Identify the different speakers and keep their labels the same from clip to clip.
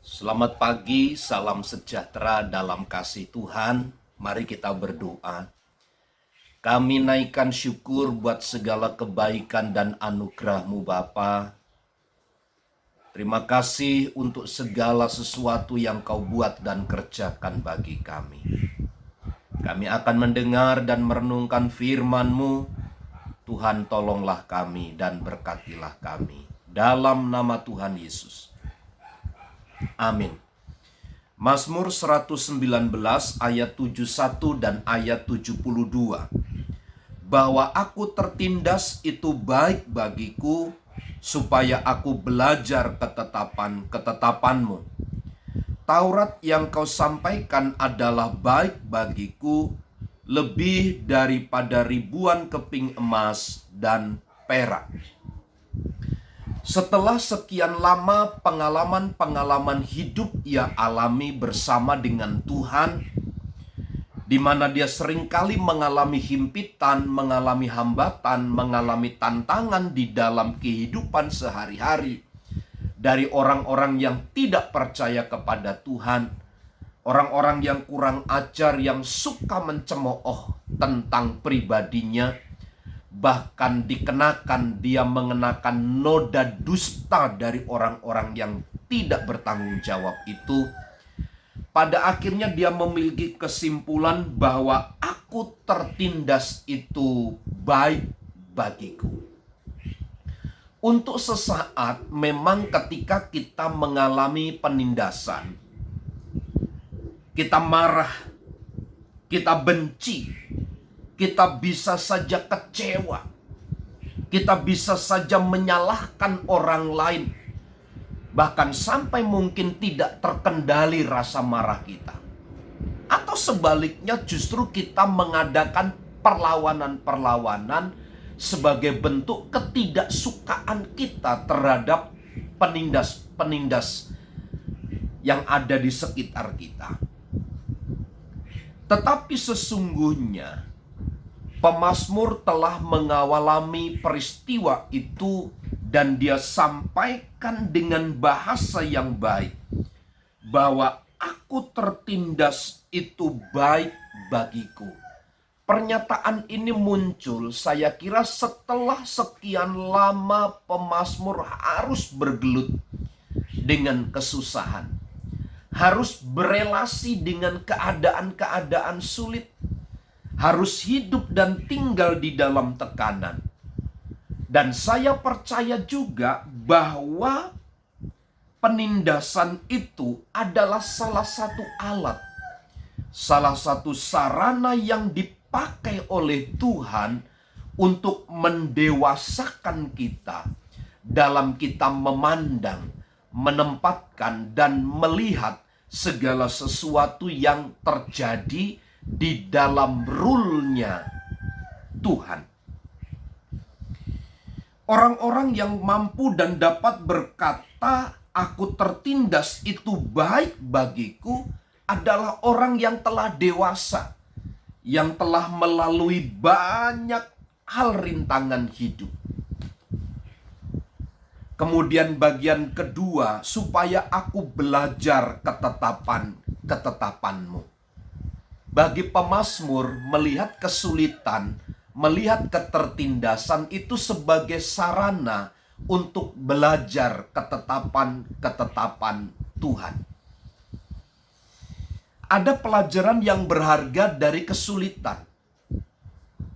Speaker 1: Selamat pagi, salam sejahtera dalam kasih Tuhan. Mari kita berdoa. Kami naikkan syukur buat segala kebaikan dan anugerah-Mu Bapa. Terima kasih untuk segala sesuatu yang Kau buat dan kerjakan bagi kami. Kami akan mendengar dan merenungkan firman-Mu. Tuhan, tolonglah kami dan berkatilah kami. Dalam nama Tuhan Yesus. Amin. Mazmur 119 ayat 71 dan ayat 72. Bahwa aku tertindas itu baik bagiku, supaya aku belajar ketetapan-ketetapan-Mu. Taurat yang Kau sampaikan adalah baik bagiku, lebih daripada ribuan keping emas dan perak. Setelah sekian lama pengalaman-pengalaman hidup ia alami bersama dengan Tuhan, di mana dia seringkali mengalami himpitan, mengalami hambatan, mengalami tantangan di dalam kehidupan sehari-hari dari orang-orang yang tidak percaya kepada Tuhan, orang-orang yang kurang ajar, yang suka mencemooh tentang pribadinya. Bahkan dia mengenakan noda dusta dari orang-orang yang tidak bertanggung jawab itu. Pada akhirnya dia memiliki kesimpulan bahwa aku tertindas itu baik bagiku. Untuk sesaat memang ketika kita mengalami penindasan, kita marah, kita benci, kita bisa saja kecewa, kita bisa saja menyalahkan orang lain, bahkan sampai mungkin tidak terkendali rasa marah kita. Atau sebaliknya justru kita mengadakan perlawanan-perlawanan sebagai bentuk ketidaksukaan kita terhadap penindas-penindas yang ada di sekitar kita. Tetapi sesungguhnya pemazmur telah mengalami peristiwa itu dan dia sampaikan dengan bahasa yang baik bahwa aku tertindas itu baik bagiku. Pernyataan ini muncul saya kira setelah sekian lama pemazmur harus bergelut dengan kesusahan, harus berelasi dengan keadaan-keadaan sulit, harus hidup dan tinggal di dalam tekanan. Dan saya percaya juga bahwa penindasan itu adalah salah satu alat, salah satu sarana yang dipakai oleh Tuhan untuk mendewasakan kita dalam kita memandang, menempatkan, dan melihat segala sesuatu yang terjadi di dalam rule-nya Tuhan. Orang-orang yang mampu dan dapat berkata, aku tertindas itu baik bagiku, adalah orang yang telah dewasa, yang telah melalui banyak hal rintangan hidup. Kemudian bagian kedua, supaya aku belajar ketetapan-ketetapan-Mu. Bagi pemazmur, melihat kesulitan, melihat ketertindasan itu sebagai sarana untuk belajar ketetapan-ketetapan Tuhan. Ada pelajaran yang berharga dari kesulitan.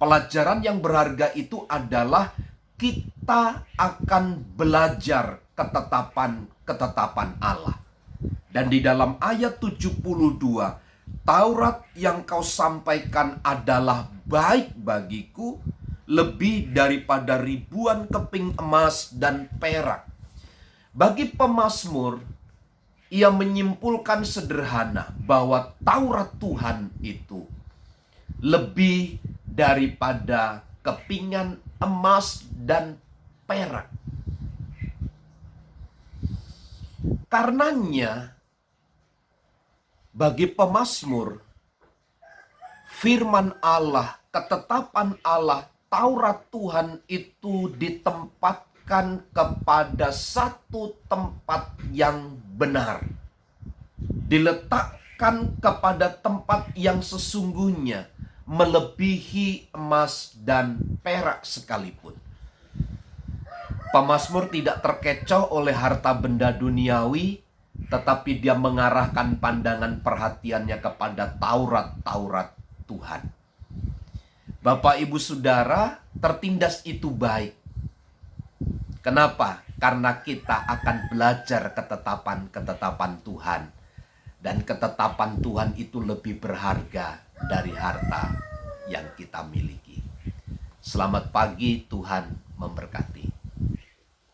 Speaker 1: Pelajaran yang berharga itu adalah kita akan belajar ketetapan-ketetapan Allah. Dan di dalam ayat 72, Taurat yang Kau sampaikan adalah baik bagiku, lebih daripada ribuan keping emas dan perak. Bagi pemazmur, ia menyimpulkan sederhana bahwa Taurat Tuhan itu lebih daripada kepingan emas dan perak. Karenanya, bagi pemazmur, firman Allah, ketetapan Allah, Taurat Tuhan itu ditempatkan kepada satu tempat yang benar. diletakkan kepada tempat yang sesungguhnya melebihi emas dan perak sekalipun. Pemazmur tidak terkecoh oleh harta benda duniawi, tetapi dia mengarahkan pandangan perhatiannya kepada Taurat-Taurat Tuhan. Bapak, Ibu, Saudara, tertindas itu baik. Kenapa? Karena kita akan belajar ketetapan-ketetapan Tuhan. Dan ketetapan Tuhan itu lebih berharga dari harta yang kita miliki. Selamat pagi, Tuhan memberkati.